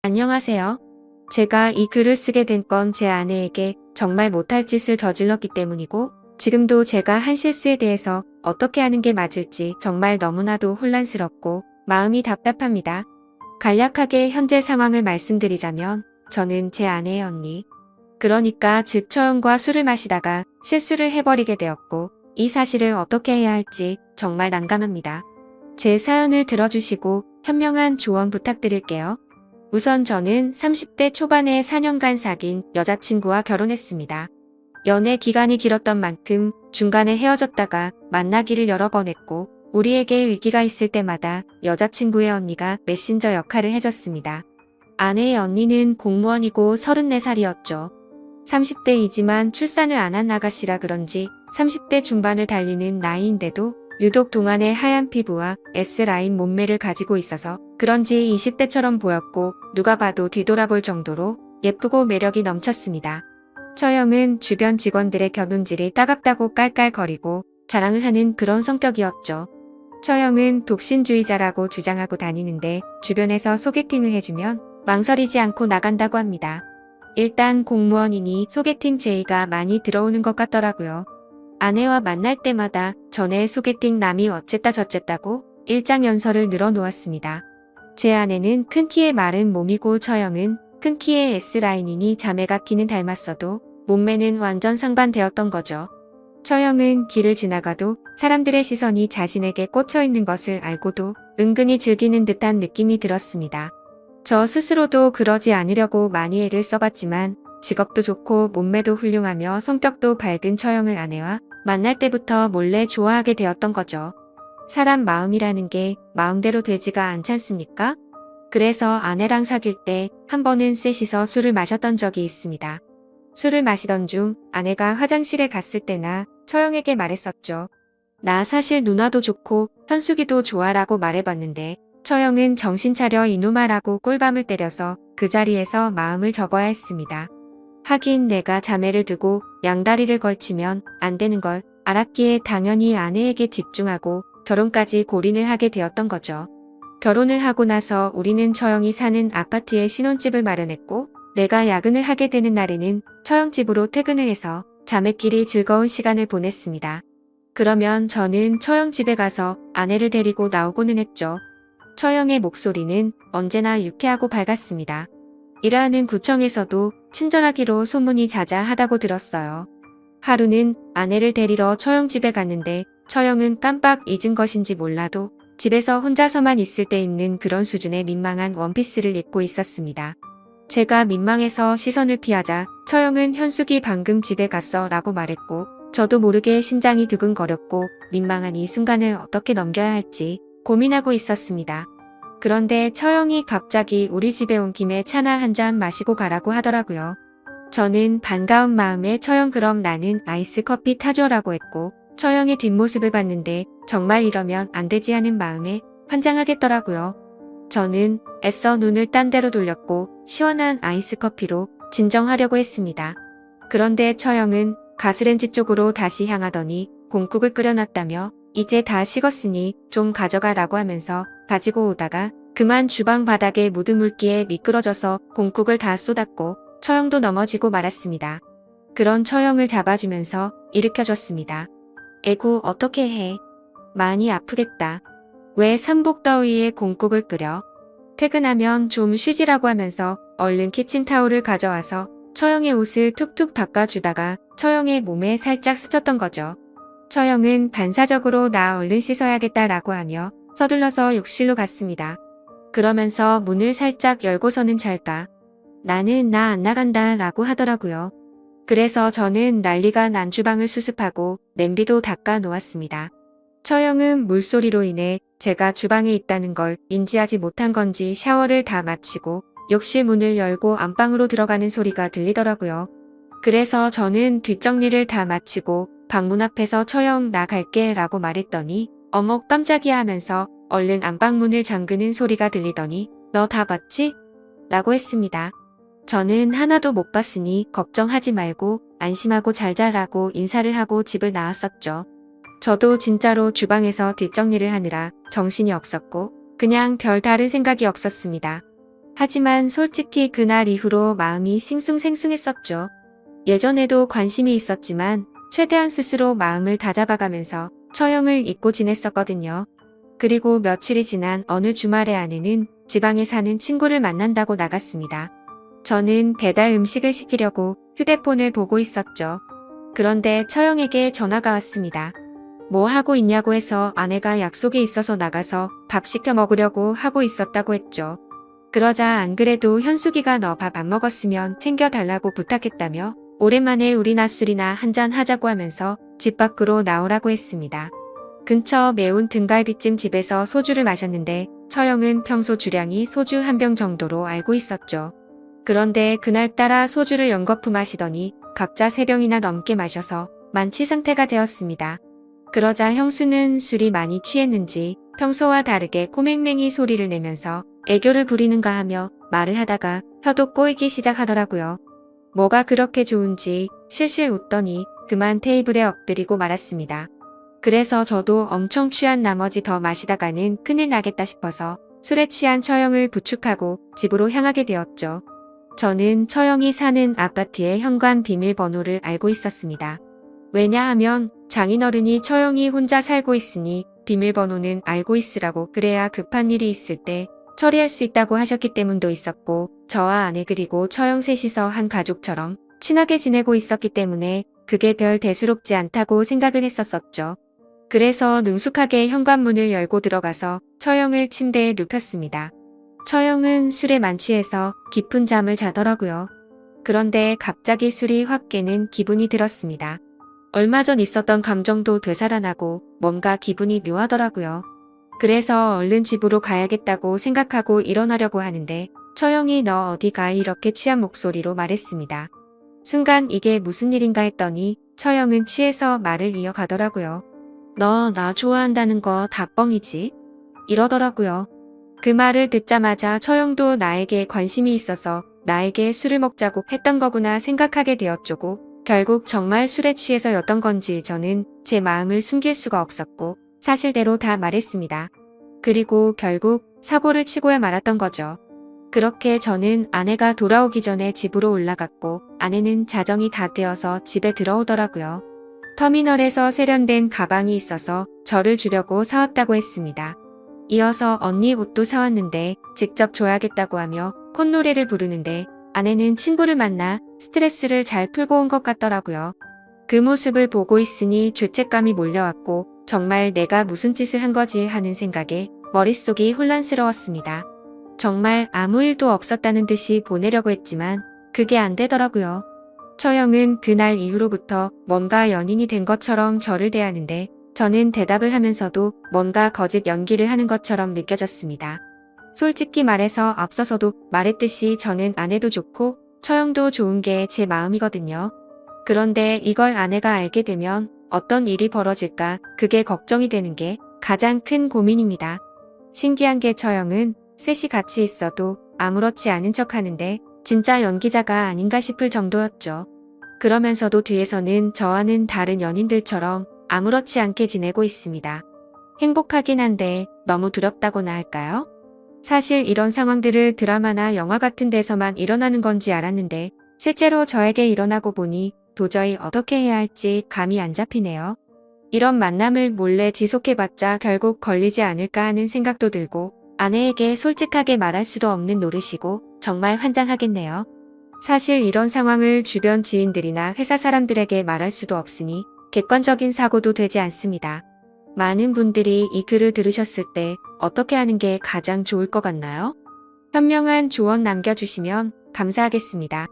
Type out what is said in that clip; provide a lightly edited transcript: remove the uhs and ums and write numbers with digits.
안녕하세요. 제가 이 글을 쓰게 된 건 제 아내에게 정말 못할 짓을 저질렀기 때문이고, 지금도 제가 한 실수에 대해서 어떻게 하는 게 맞을지 정말 너무나도 혼란스럽고 마음이 답답합니다. 간략하게 현재 상황을 말씀드리자면, 저는 제 아내의 언니, 그러니까 즉 처형과 술을 마시다가 실수를 해버리게 되었고, 이 사실을 어떻게 해야 할지 정말 난감합니다. 제 사연을 들어주시고 현명한 조언 부탁드릴게요. 우선 저는 30대 초반에 4년간 사귄 여자친구와 결혼했습니다. 연애 기간이 길었던 만큼 중간에 헤어졌다가 만나기를 여러 번 했고, 우리에게 위기가 있을 때마다 여자친구의 언니가 메신저 역할을 해줬습니다. 아내의 언니는 공무원이고 34살이었죠. 30대이지만 출산을 안 한 아가씨라 그런지 30대 중반을 달리는 나이인데도 유독 동안의 하얀 피부와 S라인 몸매를 가지고 있어서 그런지 20대처럼 보였고, 누가 봐도 뒤돌아볼 정도로 예쁘고 매력이 넘쳤습니다. 처형은 주변 직원들의 겨눈질이 따갑다고 깔깔거리고 자랑을 하는 그런 성격이었죠. 처형은 독신주의자라고 주장하고 다니는데, 주변에서 소개팅을 해주면 망설이지 않고 나간다고 합니다. 일단 공무원이니 소개팅 제의가 많이 들어오는 것 같더라고요. 아내와 만날 때마다 전에 소개팅 남이 어쨌다 저쨌다고 일장연설을 늘어놓았습니다. 제 아내는 큰 키에 마른 몸이고, 처형은 큰 키에 S라인이니 자매가 키는 닮았어도 몸매는 완전 상반되었던 거죠. 처형은 길을 지나가도 사람들의 시선이 자신에게 꽂혀 있는 것을 알고도 은근히 즐기는 듯한 느낌이 들었습니다. 저 스스로도 그러지 않으려고 많이 애를 써봤지만, 직업도 좋고 몸매도 훌륭하며 성격도 밝은 처형을 아내와 만날 때부터 몰래 좋아하게 되었던 거죠. 사람 마음이라는 게 마음대로 되지가 않지 않습니까? 그래서 아내랑 사귈 때 한 번은 셋이서 술을 마셨던 적이 있습니다. 술을 마시던 중 아내가 화장실에 갔을 때나 처형에게 말했었죠. 나 사실 누나도 좋고 현숙이도 좋아라고 말해봤는데, 처형은 정신 차려 이놈아라고 꿀밤을 때려서 그 자리에서 마음을 접어야 했습니다. 하긴 내가 자매를 두고 양다리를 걸치면 안 되는 걸 알았기에 당연히 아내에게 집중하고 결혼까지 골인을 하게 되었던 거죠. 결혼을 하고 나서 우리는 처형이 사는 아파트에 신혼집을 마련했고, 내가 야근을 하게 되는 날에는 처형 집으로 퇴근을 해서 자매끼리 즐거운 시간을 보냈습니다. 그러면 저는 처형 집에 가서 아내를 데리고 나오고는 했죠. 처형의 목소리는 언제나 유쾌하고 밝았습니다. 일하는 구청에서도 친절하기로 소문이 자자하다고 들었어요. 하루는 아내를 데리러 처형 집에 갔는데, 처형은 깜빡 잊은 것인지 몰라도 집에서 혼자서만 있을 때 입는 그런 수준의 민망한 원피스를 입고 있었습니다. 제가 민망해서 시선을 피하자 처형은 현숙이 방금 집에 갔어 라고 말했고, 저도 모르게 심장이 두근거렸고 민망한 이 순간을 어떻게 넘겨야 할지 고민하고 있었습니다. 그런데 처형이 갑자기 우리 집에 온 김에 차나 한 잔 마시고 가라고 하더라고요. 저는 반가운 마음에 처형 그럼 나는 아이스 커피 타줘라고 했고, 처형의 뒷모습을 봤는데 정말 이러면 안 되지 하는 마음에 환장하겠더라고요. 저는 애써 눈을 딴 데로 돌렸고 시원한 아이스 커피로 진정하려고 했습니다. 그런데 처형은 가스렌지 쪽으로 다시 향하더니 공국을 끓여놨다며 이제 다 식었으니 좀 가져가라고 하면서 가지고 오다가 그만 주방 바닥에 묻은 물기에 미끄러져서 공국을 다 쏟았고, 처형도 넘어지고 말았습니다. 그런 처형을 잡아주면서 일으켜줬습니다. 에구 어떻게 해. 많이 아프겠다. 왜 삼복더위에 공국을 끓여. 퇴근하면 좀 쉬지라고 하면서 얼른 키친타올을 가져와서 처형의 옷을 툭툭 닦아주다가 처형의 몸에 살짝 스쳤던 거죠. 처형은 반사적으로 나 얼른 씻어야겠다라고 하며 서둘러서 욕실로 갔습니다. 그러면서 문을 살짝 열고서는 잘까. 나는 나 안 나간다 라고 하더라고요. 그래서 저는 난리가 난 주방을 수습하고 냄비도 닦아 놓았습니다. 처형은 물소리로 인해 제가 주방에 있다는 걸 인지하지 못한 건지 샤워를 다 마치고 욕실 문을 열고 안방으로 들어가는 소리가 들리더라고요. 그래서 저는 뒷정리를 다 마치고 방문 앞에서 처형 나 갈게 라고 말했더니 어머 깜짝이야 하면서 얼른 안방문을 잠그는 소리가 들리더니 너 다 봤지? 라고 했습니다. 저는 하나도 못 봤으니 걱정하지 말고 안심하고 잘 자라고 인사를 하고 집을 나왔었죠. 저도 진짜로 주방에서 뒷정리를 하느라 정신이 없었고 그냥 별 다른 생각이 없었습니다. 하지만 솔직히 그날 이후로 마음이 싱숭생숭했었죠. 예전에도 관심이 있었지만 최대한 스스로 마음을 다잡아가면서 처형을 잊고 지냈었거든요. 그리고 며칠이 지난 어느 주말에 아내는 지방에 사는 친구를 만난다고 나갔습니다. 저는 배달 음식을 시키려고 휴대폰을 보고 있었죠. 그런데 처형에게 전화가 왔습니다. 뭐 하고 있냐고 해서 아내가 약속이 있어서 나가서 밥 시켜 먹으려고 하고 있었다고 했죠. 그러자 안 그래도 현숙이가 너 밥 안 먹었으면 챙겨달라고 부탁했다며 오랜만에 우리나 술이나 한잔 하자고 하면서 집 밖으로 나오라고 했습니다. 근처 매운 등갈비찜 집에서 소주를 마셨는데 처형은 평소 주량이 소주 한 병 정도로 알고 있었죠. 그런데 그날따라 소주를 연거푸 마시더니 각자 3병이나 넘게 마셔서 만취 상태가 되었습니다. 그러자 형수는 술이 많이 취했는지 평소와 다르게 코맹맹이 소리를 내면서 애교를 부리는가 하며 말을 하다가 혀도 꼬이기 시작하더라고요. 뭐가 그렇게 좋은지 실실 웃더니 그만 테이블에 엎드리고 말았습니다. 그래서 저도 엄청 취한 나머지 더 마시다가는 큰일 나겠다 싶어서 술에 취한 처형을 부축하고 집으로 향하게 되었죠. 저는 처형이 사는 아파트의 현관 비밀번호를 알고 있었습니다. 왜냐하면 장인어른이 처형이 혼자 살고 있으니 비밀번호는 알고 있으라고 그래야 급한 일이 있을 때 처리할 수 있다고 하셨기 때문도 있었고 저와 아내 그리고 처형 셋이서 한 가족처럼 친하게 지내고 있었기 때문에 그게 별 대수롭지 않다고 생각을 했었었죠. 그래서 능숙하게 현관문을 열고 들어가서 처형을 침대에 눕혔습니다. 처형은 술에 만취해서 깊은 잠을 자더라고요. 그런데 갑자기 술이 확 깨는 기분이 들었습니다. 얼마 전 있었던 감정도 되살아나고 뭔가 기분이 묘하더라고요. 그래서 얼른 집으로 가야겠다고 생각하고 일어나려고 하는데 처형이 너 어디 가 이렇게 취한 목소리로 말했습니다. 순간 이게 무슨 일인가 했더니 처형은 취해서 말을 이어가더라고요. 너 나 좋아한다는 거 다 뻥이지? 이러더라고요. 그 말을 듣자마자 처형도 나에게 관심이 있어서 나에게 술을 먹자고 했던 거구나 생각하게 되었죠. 결국 정말 술에 취해서였던 건지 저는 제 마음을 숨길 수가 없었고 사실대로 다 말했습니다. 그리고 결국 사고를 치고야 말았던 거죠. 그렇게 저는 아내가 돌아오기 전에 집으로 올라갔고 아내는 자정이 다 되어서 집에 들어오더라고요. 터미널에서 세련된 가방이 있어서 저를 주려고 사왔다고 했습니다. 이어서 언니 옷도 사왔는데 직접 줘야겠다고 하며 콧노래를 부르는데 아내는 친구를 만나 스트레스를 잘 풀고 온 것 같더라고요. 그 모습을 보고 있으니 죄책감이 몰려왔고 정말 내가 무슨 짓을 한 거지 하는 생각에 머릿속이 혼란스러웠습니다. 정말 아무 일도 없었다는 듯이 보내려고 했지만 그게 안 되더라고요. 처형은 그날 이후로부터 뭔가 연인이 된 것처럼 저를 대하는데 저는 대답을 하면서도 뭔가 거짓 연기를 하는 것처럼 느껴졌습니다. 솔직히 말해서 앞서서도 말했듯이 저는 아내도 좋고 처형도 좋은 게 제 마음이거든요. 그런데 이걸 아내가 알게 되면 어떤 일이 벌어질까 그게 걱정이 되는 게 가장 큰 고민입니다. 신기한 게 처형은 셋이 같이 있어도 아무렇지 않은 척 하는데 진짜 연기자가 아닌가 싶을 정도였죠. 그러면서도 뒤에서는 저와는 다른 연인들처럼 아무렇지 않게 지내고 있습니다. 행복하긴 한데 너무 두렵다고나 할까요? 사실 이런 상황들을 드라마나 영화 같은 데서만 일어나는 건지 알았는데 실제로 저에게 일어나고 보니 도저히 어떻게 해야 할지 감이 안 잡히네요. 이런 만남을 몰래 지속해봤자 결국 걸리지 않을까 하는 생각도 들고 아내에게 솔직하게 말할 수도 없는 노릇이고 정말 환장하겠네요. 사실 이런 상황을 주변 지인들이나 회사 사람들에게 말할 수도 없으니 객관적인 사고도 되지 않습니다. 많은 분들이 이 글을 들으셨을 때 어떻게 하는 게 가장 좋을 것 같나요? 현명한 조언 남겨주시면 감사하겠습니다.